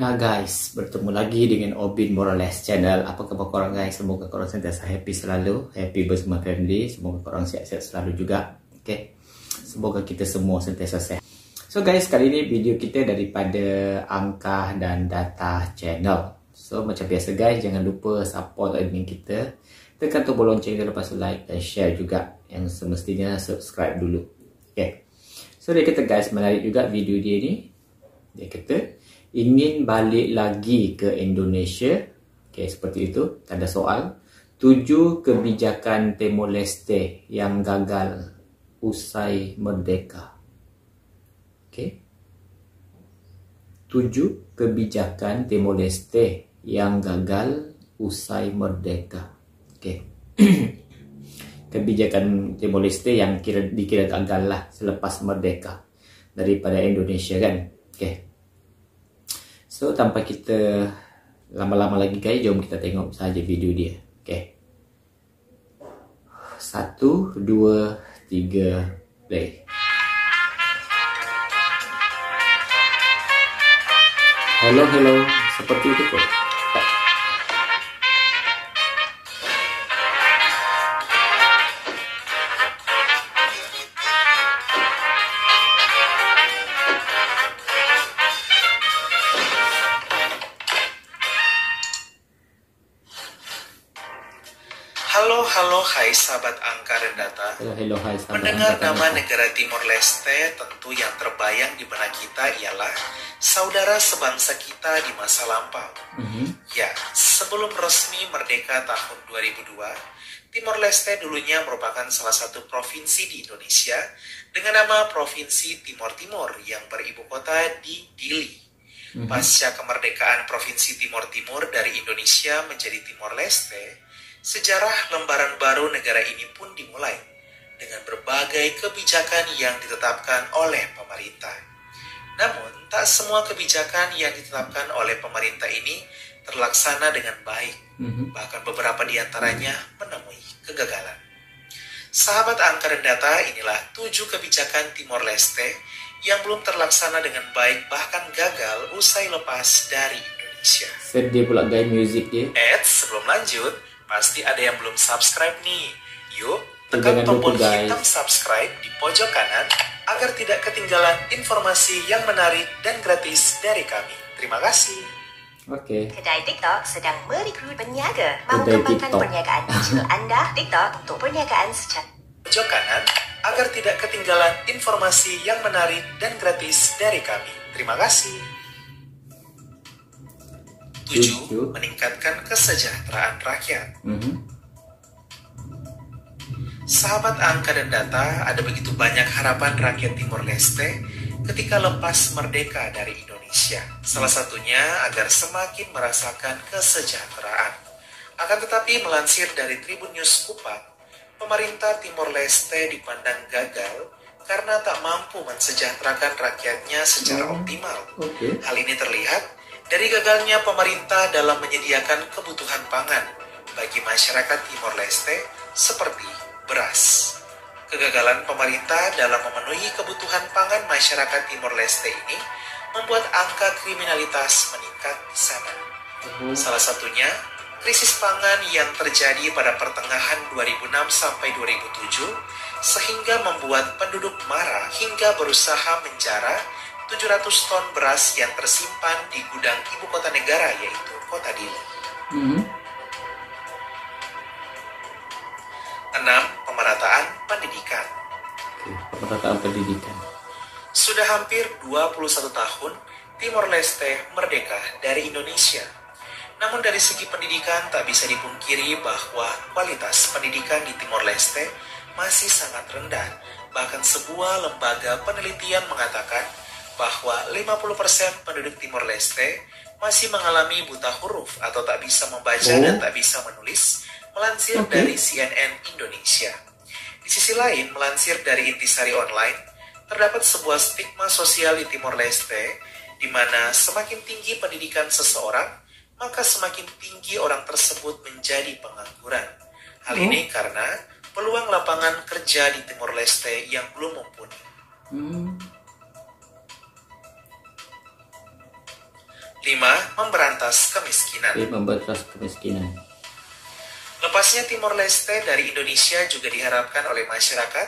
Ya guys, bertemu lagi dengan Obin Morales Channel. Apa khabar korang guys? Semoga korang sentiasa happy selalu, happy bersama family. Semoga korang sihat-sihat selalu juga. Oke, semoga kita semua sentiasa sehat. So guys, kali ini video kita daripada Angka dan Data Channel. So macam biasa guys, jangan lupa support admin kita. Tekan tombol lonceng dan lepas like dan share juga. Yang semestinya subscribe dulu. Oke. So dia kata guys, menarik juga video dia ni. Dia kata ingin balik lagi ke Indonesia. Okay, seperti itu. Tanda soal. 7 kebijakan Timor Leste yang gagal usai merdeka. Okay. 7 kebijakan Timor Leste yang gagal usai merdeka. Okay. Kebijakan Timor Leste yang dikira gagal lah selepas merdeka daripada Indonesia kan. Okay. So, tanpa kita lama-lama lagi guys, jom kita tengok saja video dia. Okay. 1, 2, 3, play. Hello, seperti itu kok. Halo, hai sahabat Angka dan Data. Halo, hai sahabat. Mendengar nama negara Timor Leste, tentu yang terbayang di benak kita ialah saudara sebangsa kita di masa lampau. Ya, sebelum resmi merdeka tahun 2002, Timor Leste dulunya merupakan salah satu provinsi di Indonesia dengan nama Provinsi Timor Timur yang beribu kota di Dili. Pasca kemerdekaan Provinsi Timor Timur dari Indonesia menjadi Timor Leste, sejarah lembaran baru negara ini pun dimulai dengan berbagai kebijakan yang ditetapkan oleh pemerintah. Namun, tak semua kebijakan yang ditetapkan oleh pemerintah ini terlaksana dengan baik. Bahkan beberapa di antaranya menemui kegagalan. Sahabat Angka dan Data, inilah 7 kebijakan Timor Leste yang belum terlaksana dengan baik, bahkan gagal usai lepas dari Indonesia. Sedih pula guys music dia. Sebelum lanjut, pasti ada yang belum subscribe nih. Yuk, tekan tombol hitam subscribe di pojok kanan agar tidak ketinggalan informasi yang menarik dan gratis dari kami. Terima kasih. Oke. Kedai TikTok sedang merekrut peniaga. Mahu kembangkan perniagaan digital anda, TikTok untuk perniagaan secara pojok kanan agar tidak ketinggalan informasi yang menarik dan gratis dari kami. Terima kasih. 7. Meningkatkan kesejahteraan rakyat. Sahabat Angka dan Data, ada begitu banyak harapan rakyat Timor Leste ketika lepas merdeka dari Indonesia. Salah satunya agar semakin merasakan kesejahteraan. Akan tetapi melansir dari Tribun News Kupat, pemerintah Timor Leste dipandang gagal karena tak mampu mensejahterakan rakyatnya secara optimal. Hal ini terlihat dari gagalnya pemerintah dalam menyediakan kebutuhan pangan bagi masyarakat Timor Leste seperti beras. Kegagalan pemerintah dalam memenuhi kebutuhan pangan masyarakat Timor Leste ini membuat angka kriminalitas meningkat di sana. Salah satunya, krisis pangan yang terjadi pada pertengahan 2006 sampai 2007 sehingga membuat penduduk marah hingga berusaha menjara 700 ton beras yang tersimpan di gudang ibu kota negara, yaitu Kota Dili. 6. Pemerataan pendidikan. Pemerataan pendidikan. Sudah hampir 21 tahun Timor Leste merdeka dari Indonesia. Namun dari segi pendidikan tak bisa dipungkiri bahwa kualitas pendidikan di Timor Leste masih sangat rendah. Bahkan sebuah lembaga penelitian mengatakan bahwa 50% penduduk Timor Leste masih mengalami buta huruf atau tak bisa membaca dan tak bisa menulis, melansir dari CNN Indonesia. Di sisi lain, melansir dari Intisari Online, terdapat sebuah stigma sosial di Timor Leste, di mana semakin tinggi pendidikan seseorang, maka semakin tinggi orang tersebut menjadi pengangguran. Hal ini karena peluang lapangan kerja di Timor Leste yang belum mumpuni. 5. Memberantas kemiskinan. Memberantas kemiskinan. Lepasnya Timor Leste dari Indonesia juga diharapkan oleh masyarakat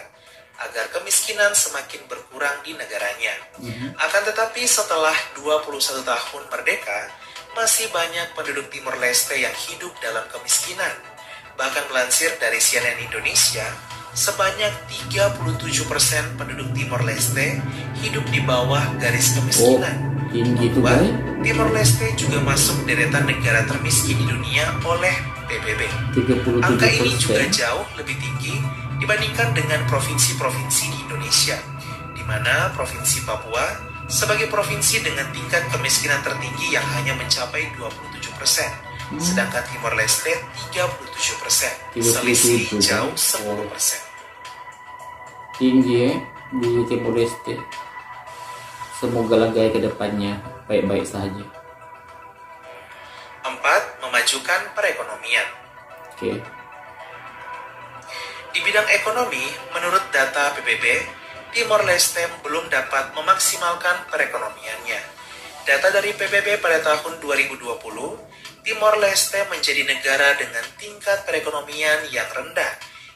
agar kemiskinan semakin berkurang di negaranya. Akan tetapi setelah 21 tahun merdeka, masih banyak penduduk Timor Leste yang hidup dalam kemiskinan. Bahkan melansir dari CNN Indonesia, sebanyak 37% penduduk Timor Leste hidup di bawah garis kemiskinan. Tinggi itu, guys. Timor Leste juga masuk deretan negara termiskin di dunia oleh PBB. 37%. Angka ini juga jauh lebih tinggi dibandingkan dengan provinsi-provinsi di Indonesia, di mana Provinsi Papua sebagai provinsi dengan tingkat kemiskinan tertinggi yang hanya mencapai 27%, sedangkan Timor Leste 37%, selisih jauh 10%. Tinggi ya di Timor Leste. Semoga lah gaya ke depannya baik-baik saja. 4. Memajukan perekonomian. Oke. Di bidang ekonomi, menurut data PBB, Timor Leste belum dapat memaksimalkan perekonomiannya. Data dari PBB pada tahun 2020, Timor Leste menjadi negara dengan tingkat perekonomian yang rendah,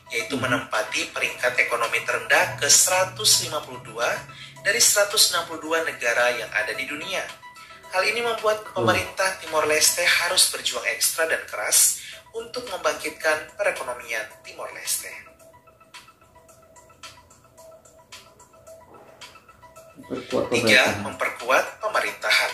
yaitu menempati peringkat ekonomi terendah ke 152 dari 162 negara yang ada di dunia. Hal ini membuat pemerintah Timor Leste harus berjuang ekstra dan keras untuk membangkitkan perekonomian Timor Leste. 3. Memperkuat pemerintahan.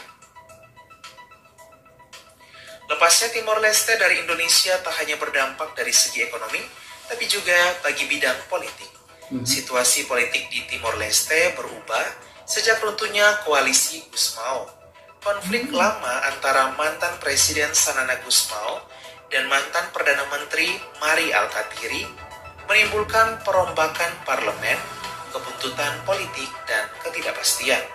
Lepasnya Timor Leste dari Indonesia tak hanya berdampak dari segi ekonomi, tapi juga bagi bidang politik. Situasi politik di Timor Leste berubah sejak runtuhnya koalisi Gusmao. Konflik lama antara mantan Presiden Sanana Gusmao dan mantan Perdana Menteri Mari Alkatiri menimbulkan perombakan parlemen, kebuntutan politik, dan ketidakpastian.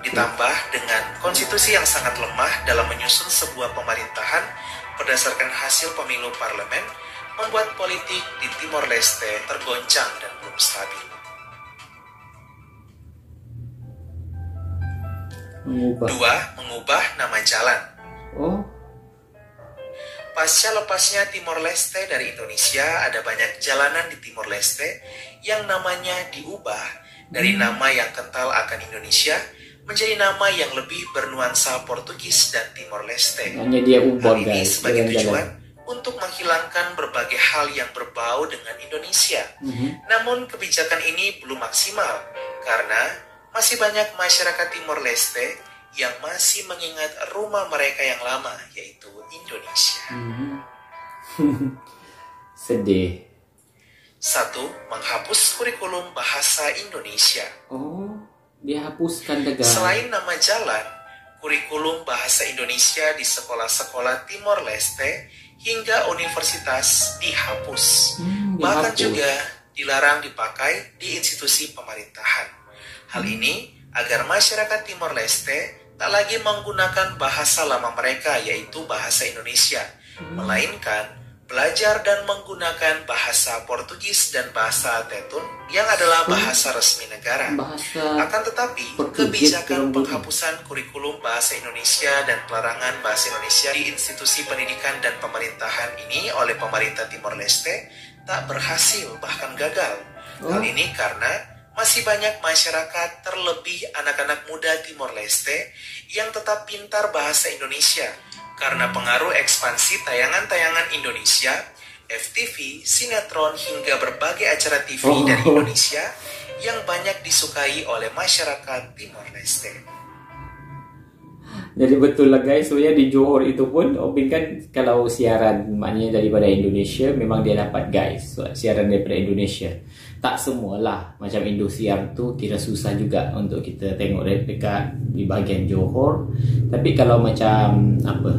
Ditambah dengan konstitusi yang sangat lemah dalam menyusun sebuah pemerintahan berdasarkan hasil pemilu parlemen, membuat politik di Timor Leste tergoncang dan belum stabil. Mengubah nama jalan. Pasca lepasnya Timor Leste dari Indonesia, ada banyak jalanan di Timor Leste yang namanya diubah dari nama yang kental akan Indonesia menjadi nama yang lebih bernuansa Portugis dan Timor Leste. Hanya dia ubah, hal ini sebagai tujuan untuk menghilangkan berbagai hal yang berbau dengan Indonesia. Namun kebijakan ini belum maksimal karena masih banyak masyarakat Timor Leste yang masih mengingat rumah mereka yang lama, yaitu Indonesia. Sedih. 1. Menghapus kurikulum bahasa Indonesia. Dihapuskan negara. Selain nama jalan, kurikulum bahasa Indonesia di sekolah-sekolah Timor Leste hingga universitas dihapus. Bahkan juga dilarang dipakai di institusi pemerintahan. Hal ini agar masyarakat Timor Leste tak lagi menggunakan bahasa lama mereka, yaitu bahasa Indonesia, melainkan belajar dan menggunakan bahasa Portugis dan bahasa Tetun yang adalah bahasa resmi negara. Akan tetapi, kebijakan penghapusan kurikulum bahasa Indonesia dan pelarangan bahasa Indonesia di institusi pendidikan dan pemerintahan ini oleh pemerintah Timor Leste tak berhasil, bahkan gagal. Hal ini karena masih banyak masyarakat, terlebih anak-anak muda Timor Leste, yang tetap pintar bahasa Indonesia karena pengaruh ekspansi tayangan-tayangan Indonesia, FTV, sinetron, hingga berbagai acara TV dari Indonesia yang banyak disukai oleh masyarakat Timor Leste. Jadi betul lah guys, soalnya di Johor itu pun Obin kan kalau siaran maknanya daripada Indonesia memang dia dapat guys, siaran daripada Indonesia. Tak semualah, macam Indosiar tu kira susah juga untuk kita tengok dekat di bahagian Johor. Tapi kalau macam apa,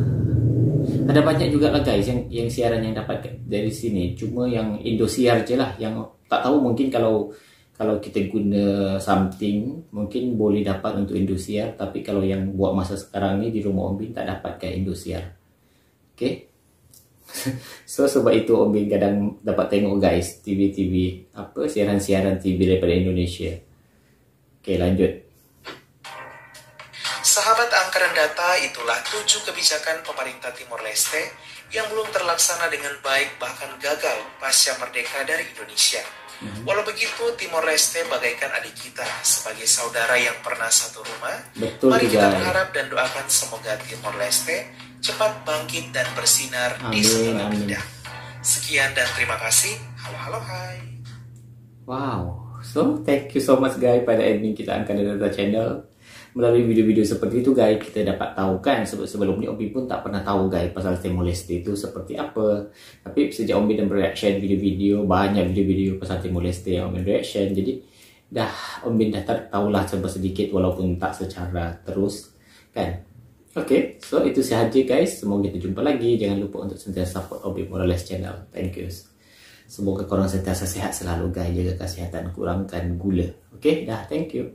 ada banyak juga lah guys yang siaran yang dapat dari sini. Cuma yang Indosiar je lah yang tak tahu, mungkin kalau kita guna something mungkin boleh dapat untuk Indosiar, tapi kalau yang buat masa sekarang ni di rumah Obin tak dapat kat Indosiar. Okay. So sebab itu Obin kadang dapat tengok guys TV apa, siaran-siaran TV daripada Indonesia. Okay, lanjut. Sahabat Angkatan data itulah 7 kebijakan pemerintah Timor Leste yang belum terlaksana dengan baik bahkan gagal pasca merdeka dari Indonesia. Walau begitu, Timor Leste bagaikan adik kita sebagai saudara yang pernah satu rumah. Betul. Mari kita berharap dan doakan semoga Timor Leste cepat bangkit dan bersinar di segala bidang. Sekian dan terima kasih. Halo hai. Wow, so thank you so much guys pada admin kita Angkatan Data Channel. Melalui video-video seperti itu guys, kita dapat tahu kan, sebelum ini Obi pun tak pernah tahu guys pasal Timor Leste itu seperti apa. Tapi sejak Obi dan bereaction video-video, banyak video-video pasal Timor Leste yang Obi reaction, jadi Obi dah tahulah coba sedikit walaupun tak secara terus kan. Oke, so itu sahaja guys. Semoga kita jumpa lagi. Jangan lupa untuk sentiasa support Obi Morales Channel. Thank you. Semoga korang sentiasa sehat selalu guys. Jaga kesehatan, kurangkan gula. Oke, thank you.